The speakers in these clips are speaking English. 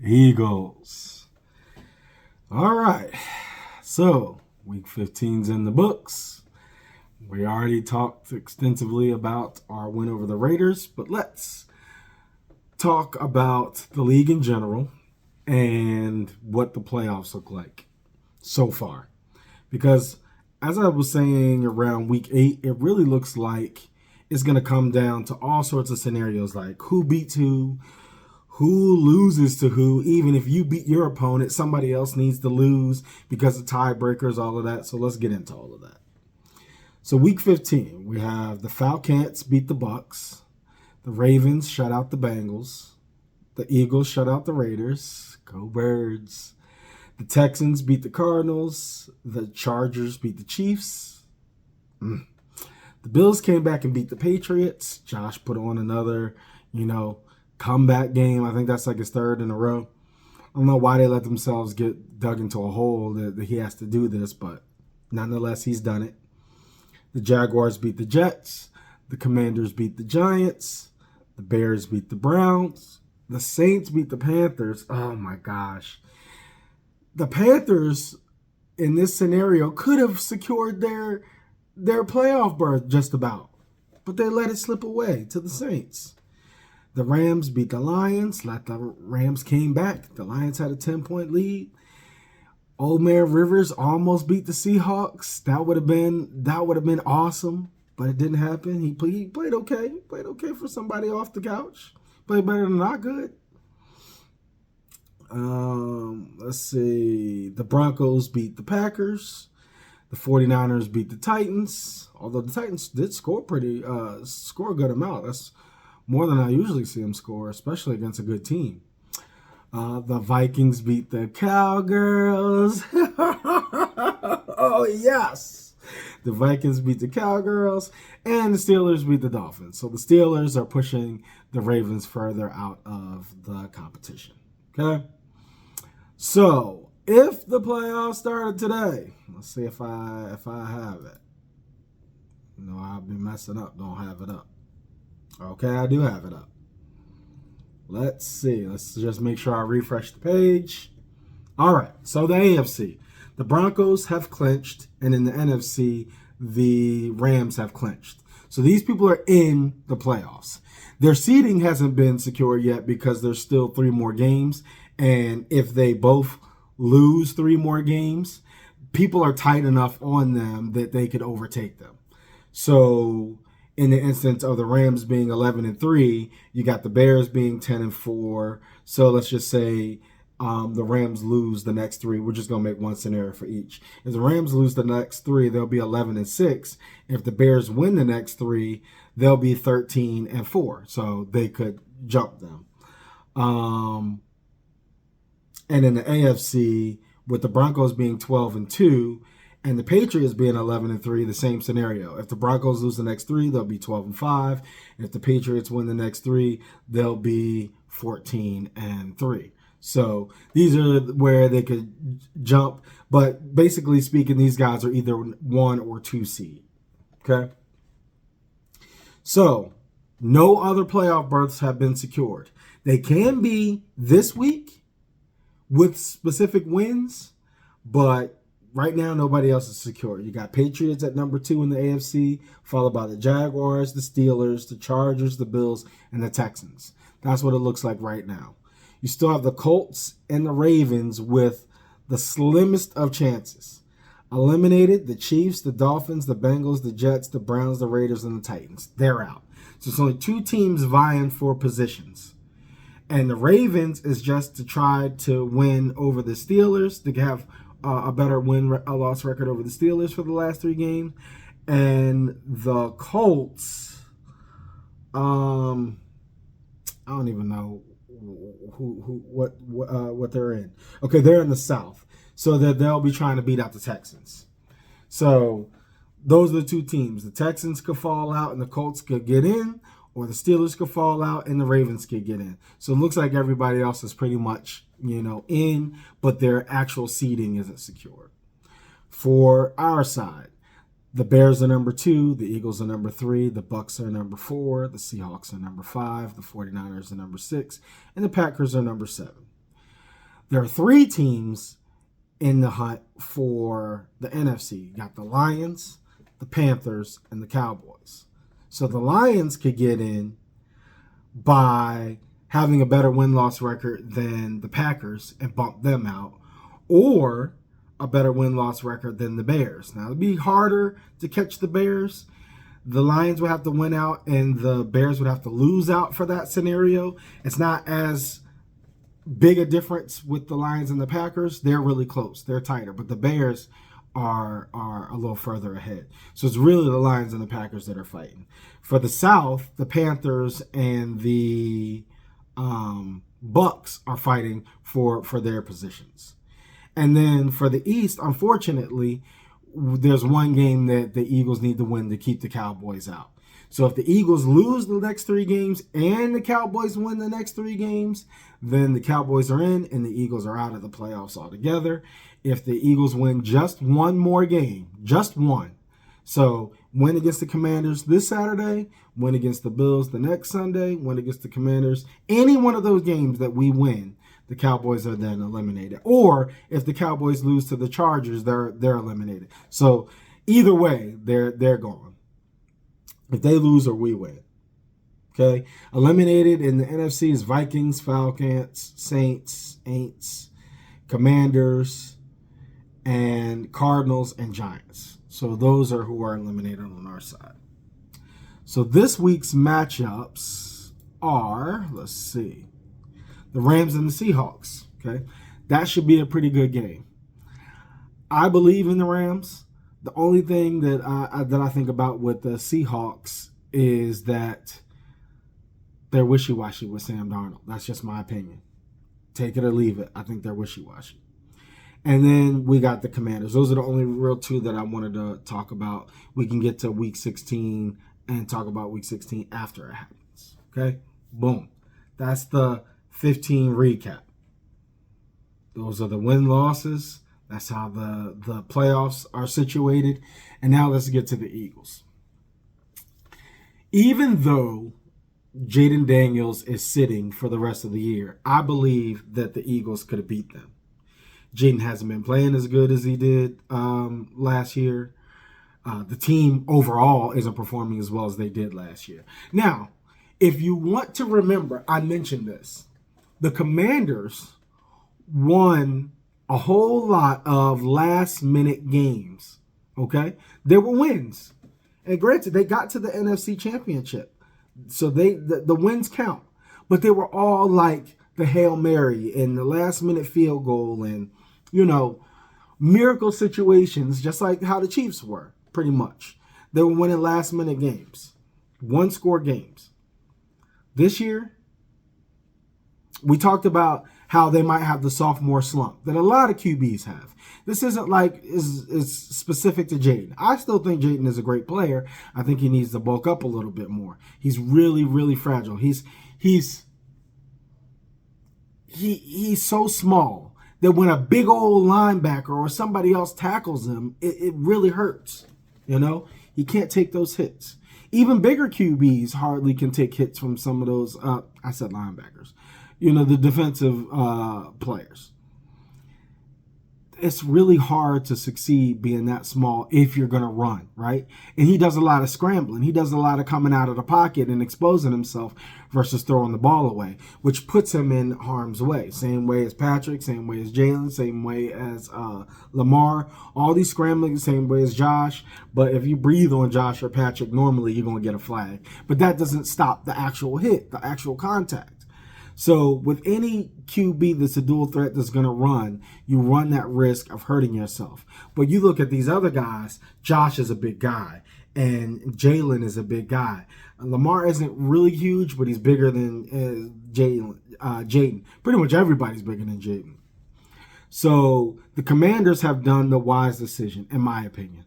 Eagles. All right. So, week 15's in the books. We already talked extensively about our win over the Raiders, but let's talk about the league in general and what the playoffs look like so far. Because as I was saying around week 8, it really looks like it's going to come down to all sorts of scenarios like who beats who loses to who. Even if you beat your opponent, somebody else needs to lose because of tiebreakers, all of that. So let's get into all of that. So week 15, we have the Falcons beat the Bucks. The Ravens shut out the Bengals. The Eagles shut out the Raiders. Go Birds. The Texans beat the Cardinals. The Chargers beat the Chiefs. The Bills came back and beat the Patriots. Josh put on another, comeback game. I think that's like his third in a row. I don't know why they let themselves get dug into a hole that he has to do this, but nonetheless, he's done it. The Jaguars beat the Jets. The Commanders beat the Giants. The Bears beat the Browns. The Saints beat the Panthers. Oh my gosh. The Panthers in this scenario could have secured their playoff berth just about, but they let it slip away to the Saints. The Rams beat the Lions. The Rams came back. The Lions had a 10-point lead. Old Man Rivers almost beat the Seahawks. That would have been awesome, but it didn't happen. He played okay. He played okay for somebody off the couch. Played better than not good. Let's see. The Broncos beat the Packers. The 49ers beat the Titans. Although the Titans did score a good amount. That's more than I usually see them score, especially against a good team. The Vikings beat the Cowgirls. Oh, yes. The Vikings beat the Cowgirls. And the Steelers beat the Dolphins. So the Steelers are pushing the Ravens further out of the competition. Okay? So, if the playoffs started today, let's see if I have it. I'll be messing up. Don't have it up. Okay, I do have it up. Let's see. Let's just make sure I refresh the page. All right. So the AFC, the Broncos have clinched, and in the NFC, the Rams have clinched. So these people are in the playoffs. Their seeding hasn't been secured yet because there's still 3 more games. And if they both lose 3 more games, people are tight enough on them that they could overtake them. So in the instance of the Rams being 11-3, you got the Bears being 10-4. So let's just say the Rams lose the next 3. We're just going to make one scenario for each. If the Rams lose the next 3, they'll be 11-6. If the Bears win the next 3, they'll be 13-4. So they could jump them. And in the AFC, with the Broncos being 12-2 and the Patriots being 11-3, the same scenario. If the Broncos lose the next 3, they'll be 12-5. And if the Patriots win the next 3, they'll be 14-3. So these are where they could jump. But basically speaking, these guys are either 1 or 2 seed. Okay? So no other playoff berths have been secured. They can be this week with specific wins, but right now nobody else is secure. You got Patriots at number 2 in the AFC, followed by the Jaguars, the Steelers, the Chargers, the Bills, and the Texans. That's what it looks like right now. You still have the Colts and the Ravens with the slimmest of chances. Eliminated the Chiefs, the Dolphins, the Bengals, the Jets, the Browns, the Raiders, and the Titans. They're out. So it's only 2 teams vying for positions. And the Ravens is just to try to win over the Steelers, to have a better win-loss record over the Steelers for the last 3 games. And the Colts, I don't even know what they're in. Okay, they're in the South, so that they'll be trying to beat out the Texans. So those are the 2 teams. The Texans could fall out and the Colts could get in, or the Steelers could fall out and the Ravens could get in. So it looks like everybody else is pretty much, in, but their actual seeding isn't secured. For our side, the Bears are number 2, the Eagles are number 3, the Bucks are number 4, the Seahawks are number 5, the 49ers are number 6, and the Packers are number 7. There are 3 teams in the hunt for the NFC. You got the Lions, the Panthers, and the Cowboys. So the Lions could get in by having a better win-loss record than the Packers and bump them out, or a better win-loss record than the Bears. Now, it'd be harder to catch the Bears. The Lions would have to win out, and the Bears would have to lose out for that scenario. It's not as big a difference with the Lions and the Packers. They're really close. They're tighter. But the Bears are a little further ahead. So it's really the Lions and the Packers that are fighting. For the South, the Panthers and the Bucks are fighting for their positions. And then for the East, unfortunately, there's one game that the Eagles need to win to keep the Cowboys out. So if the Eagles lose the next 3 games and the Cowboys win the next 3 games, then the Cowboys are in and the Eagles are out of the playoffs altogether. If the Eagles win just one more game, just one, so win against the Commanders this Saturday, win against the Bills the next Sunday, win against the Commanders, any one of those games that we win, the Cowboys are then eliminated. Or if the Cowboys lose to the Chargers, they're eliminated. So either way, they're gone. If they lose or we win. Okay? Eliminated in the NFC is Vikings, Falcons, Saints, Aints, Commanders, and Cardinals and Giants. So those are who are eliminated on our side. So this week's matchups are, let's see, the Rams and the Seahawks. Okay? That should be a pretty good game. I believe in the Rams. The only thing that I think about with the Seahawks is that they're wishy-washy with Sam Darnold. That's just my opinion. Take it or leave it. I think they're wishy-washy. And then we got the Commanders. Those are the only real 2 that I wanted to talk about. We can get to Week 16 and talk about Week 16 after it happens. Okay? Boom. That's the 15 recap. Those are the win-losses. That's how the playoffs are situated. And now let's get to the Eagles. Even though Jaden Daniels is sitting for the rest of the year, I believe that the Eagles could have beat them. Jaden hasn't been playing as good as he did last year. The team overall isn't performing as well as they did last year. Now, if you want to remember, I mentioned this. The Commanders won a whole lot of last-minute games, okay? There were wins. And granted, they got to the NFC Championship. So the wins count. But they were all like the Hail Mary and the last-minute field goal and, miracle situations, just like how the Chiefs were, pretty much. They were winning last-minute games, one-score games. This year, we talked about how they might have the sophomore slump that a lot of QBs have. This isn't like is specific to Jaden. I still think Jaden is a great player. I think he needs to bulk up a little bit more. He's really, really fragile. He's so small that when a big old linebacker or somebody else tackles him, it really hurts. He can't take those hits. Even bigger QBs hardly can take hits from some of those, I said linebackers, the defensive players. It's really hard to succeed being that small if you're going to run, right? And he does a lot of scrambling. He does a lot of coming out of the pocket and exposing himself versus throwing the ball away, which puts him in harm's way. Same way as Patrick, same way as Jalen, same way as Lamar. All these scrambling, same way as Josh. But if you breathe on Josh or Patrick, normally you're going to get a flag. But that doesn't stop the actual hit, the actual contact. So with any QB that's a dual threat that's going to run, you run that risk of hurting yourself. But you look at these other guys, Josh is a big guy, and Jalen is a big guy. Lamar isn't really huge, but he's bigger than Jaden. Pretty much everybody's bigger than Jaden. So the Commanders have done the wise decision, in my opinion.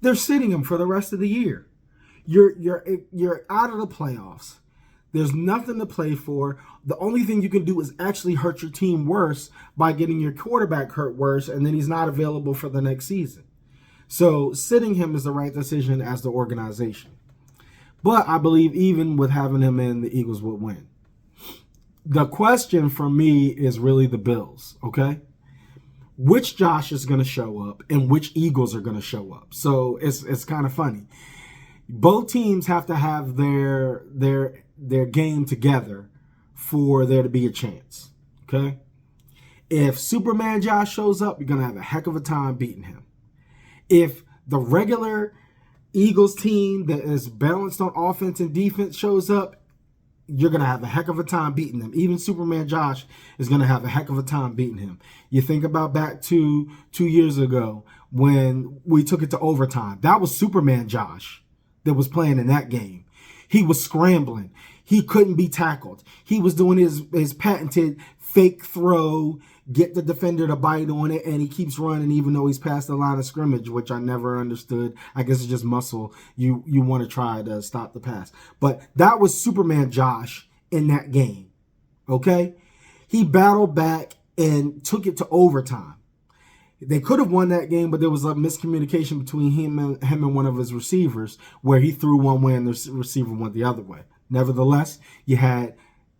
They're sitting him for the rest of the year. You're out of the playoffs. There's nothing to play for. The only thing you can do is actually hurt your team worse by getting your quarterback hurt worse, and then he's not available for the next season. So sitting him is the right decision as the organization. But I believe even with having him in, the Eagles would win. The question for me is really the Bills, okay? Which Josh is going to show up and which Eagles are going to show up. So it's kind of funny. Both teams have to have their game together for there to be a chance, okay? If Superman Josh shows up, you're going to have a heck of a time beating him. If the regular Eagles team that is balanced on offense and defense shows up, you're going to have a heck of a time beating them. Even Superman Josh is going to have a heck of a time beating him. You think about back to 2 years ago when we took it to overtime. That was Superman Josh that was playing in that game. He was scrambling. He couldn't be tackled. He was doing his patented fake throw, get the defender to bite on it, and he keeps running even though he's past the line of scrimmage, which I never understood. I guess it's just muscle. You want to try to stop the pass. But that was Superman Josh in that game, okay? He battled back and took it to overtime. They could have won that game, but there was a miscommunication between him and one of his receivers where he threw one way and the receiver went the other way. Nevertheless, you had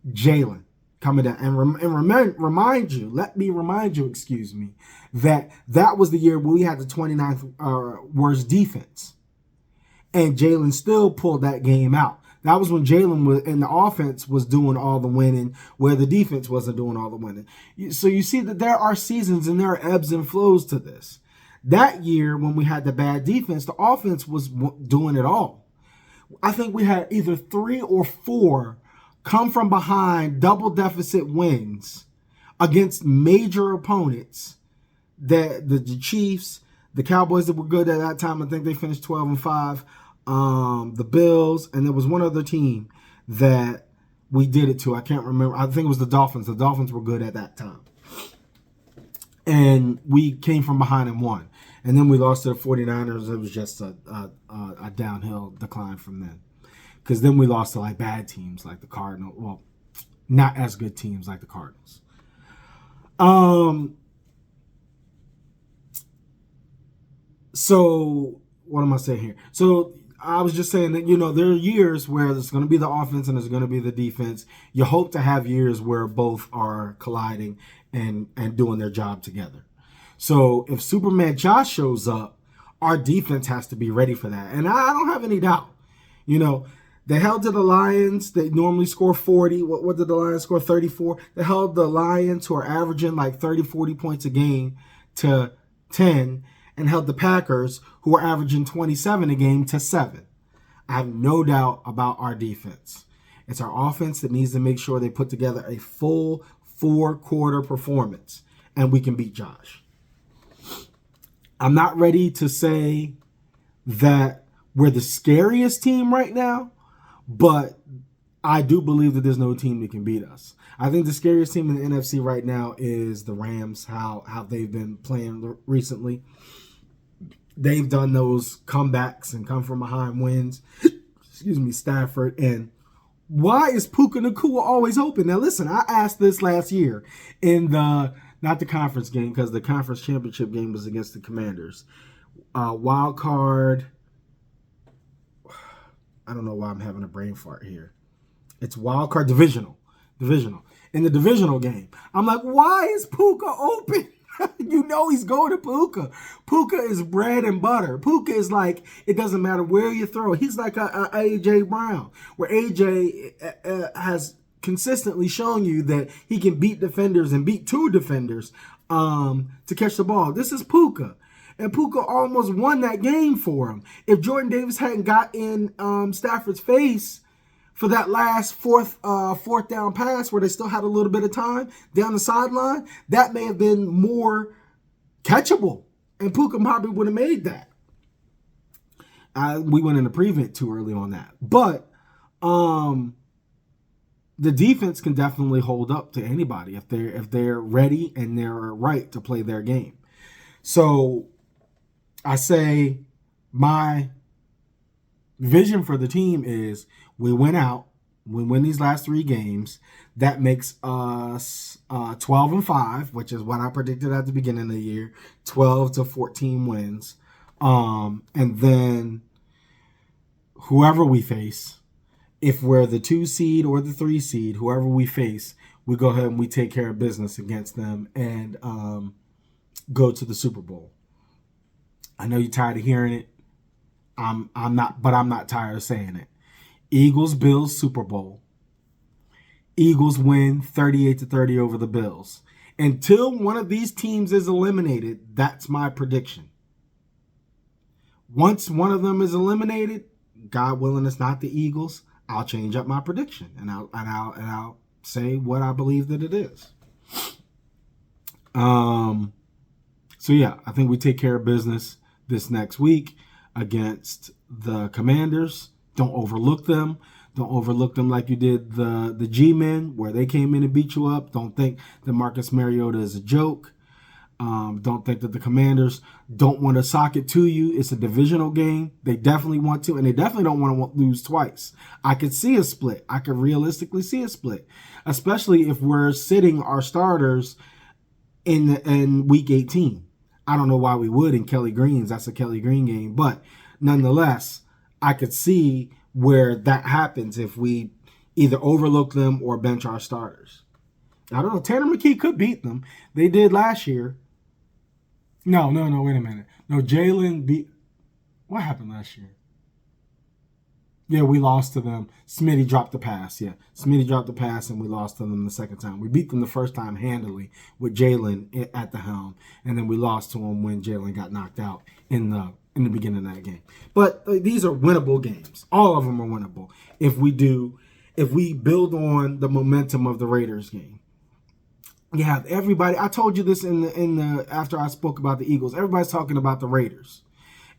Jalen coming down and remind you, that was the year where we had the 29th worst defense. And Jalen still pulled that game out. That was when Jalen was in the offense was doing all the winning, where the defense wasn't doing all the winning. So you see that there are seasons and there are ebbs and flows to this. That year, when we had the bad defense, the offense was doing it all. I think we had either 3 or 4 come from behind double deficit wins against major opponents. The Chiefs, the Cowboys that were good at that time, I think they finished 12-5. The Bills, and there was one other team that we did it to. I can't remember. I think it was the Dolphins. The Dolphins were good at that time. And we came from behind and won. And then we lost to the 49ers. It was just a downhill decline from then. Because then we lost to like bad teams like the Cardinals. Well, not as good teams like the Cardinals. So what am I saying here? So I was just saying that, there are years where there's going to be the offense and there's going to be the defense. You hope to have years where both are colliding and doing their job together. So if Superman Josh shows up, our defense has to be ready for that. And I don't have any doubt. They held to the Lions. They normally score 40. What did the Lions score? 34. They held the Lions, who are averaging like 30, 40 points a game, to 10, and held the Packers, who are averaging 27 a game, to 7. I have no doubt about our defense. It's our offense that needs to make sure they put together a full 4-quarter performance, and we can beat Josh. I'm not ready to say that we're the scariest team right now, but I do believe that there's no team that can beat us. I think the scariest team in the NFC right now is the Rams, how they've been playing recently. They've done those comebacks and come from behind wins. Stafford. And why is Puka Nacua always open? Now, listen, I asked this last year in not the conference game, because the conference championship game was against the Commanders. Wild card. I don't know why I'm having a brain fart here. It's wild card divisional. In the divisional game, I'm like, why is Puka open? He's going to Puka. Puka is bread and butter. Puka is like, it doesn't matter where you throw. He's like a A.J. Brown, where A.J. has consistently shown you that he can beat defenders and beat 2 defenders to catch the ball. This is Puka. And Puka almost won that game for him. If Jordan Davis hadn't got in Stafford's face for that last fourth down pass where they still had a little bit of time down the sideline, that may have been more catchable. And Puka probably would have made that. We went in the prevent too early on that. But the defense can definitely hold up to anybody if they're ready and they're right to play their game. So I say my vision for the team is we win out, we win these last 3 games. That makes us 12-5, which is what I predicted at the beginning of the year, 12 to 14 wins. And then whoever we face, if we're the 2 seed or the 3 seed, whoever we face, we go ahead and we take care of business against them and go to the Super Bowl. I know you're tired of hearing it. I'm not tired of saying it. Eagles Bills Super Bowl. Eagles win 38-30 over the Bills. Until one of these teams is eliminated, that's my prediction. Once one of them is eliminated, God willing, it's not the Eagles, I'll change up my prediction and I'll say what I believe that it is. So yeah, I think we take care of business this next week against the Commanders. Don't overlook them. Don't overlook them like you did the G-Men, where they came in and beat you up. Don't think that Marcus Mariota is a joke. Don't think that the Commanders don't want to sock it to you. It's a divisional game. They definitely want to, and they definitely don't want to lose twice. I could see a split. I could realistically see a split, especially if we're sitting our starters in Week 18. I don't know why we would in Kelly Green's. That's a Kelly Green game. But nonetheless, I could see where that happens if we either overlook them or bench our starters. I don't know. Tanner McKee could beat them. They did last year. No, wait a minute. No, Jalen beat... What happened last year? Yeah, we lost to them. Smitty dropped the pass. Yeah, Smitty dropped the pass, and we lost to them the second time. We beat them the first time handily with Jalen at the helm, and then we lost to them when Jalen got knocked out in the beginning of that game. But these are winnable games. All of them are winnable if we build on the momentum of the Raiders game. You have everybody. I told you this in the after I spoke about the Eagles. Everybody's talking about the Raiders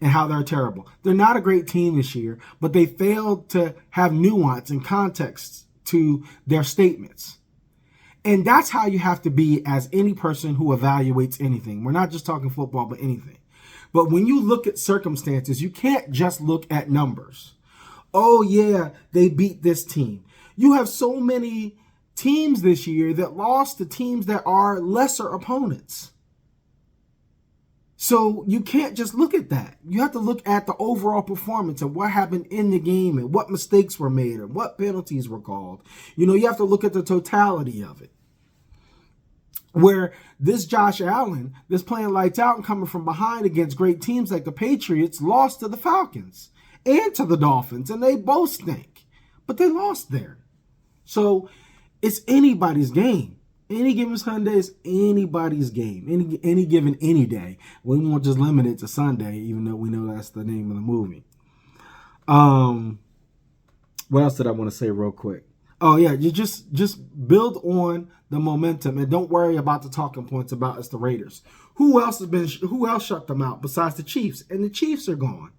and how they're terrible. They're not a great team this year, but they failed to have nuance and context to their statements. And that's how you have to be as any person who evaluates anything. We're not just talking football, but anything. But when you look at circumstances, you can't just look at numbers. Oh, yeah, they beat this team. You have so many teams this year that lost to teams that are lesser opponents. So you can't just look at that. You have to look at the overall performance and what happened in the game and what mistakes were made and what penalties were called. You have to look at the totality of it. Where this Josh Allen, this playing lights out and coming from behind against great teams like the Patriots, lost to the Falcons and to the Dolphins, and they both stink. But they lost there. So it's anybody's game. Any given Sunday is anybody's game. Any given any day. We won't just limit it to Sunday, even though we know that's the name of the movie. What else did I want to say real quick? Oh yeah, you just build on the momentum and don't worry about the talking points about it's the Raiders. Who else shut them out besides the Chiefs? And the Chiefs are gone,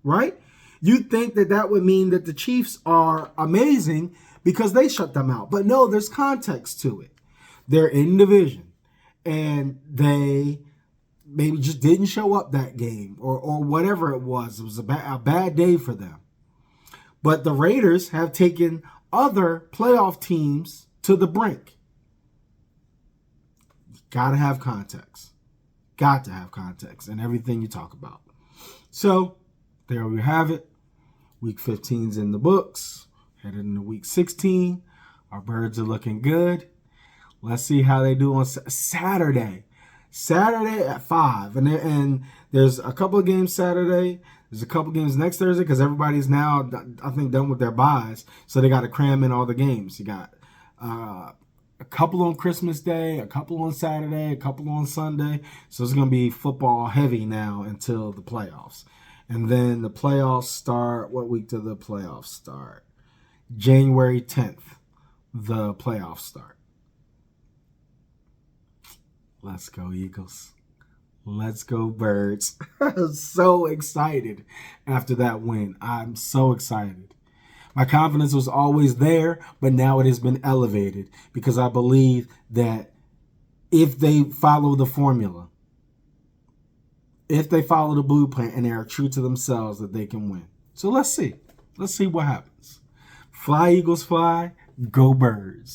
right? You'd think that would mean that the Chiefs are amazing because they shut them out. But no, there's context to it. They're in division, and they maybe just didn't show up that game or whatever it was. It was a bad day for them. But the Raiders have taken other playoff teams to the brink. Got to have context. Got to have context in everything you talk about. So there we have it. Week 15's in the books. Headed into week 16. Our birds are looking good. Let's see how they do on Saturday. Saturday at 5. And there's a couple of games Saturday. There's a couple of games next Thursday because everybody's now, I think, done with their buys. So they got to cram in all the games. You got a couple on Christmas Day, a couple on Saturday, a couple on Sunday. So it's going to be football heavy now until the playoffs. And then the playoffs start. What week do the playoffs start? January 10th, the playoffs start. Let's go, Eagles. Let's go, Birds. I'm so excited after that win. I'm so excited. My confidence was always there, but now it has been elevated because I believe that if they follow the formula, if they follow the blueprint and they are true to themselves, that they can win. So let's see. Let's see what happens. Fly, Eagles, fly. Go, Birds.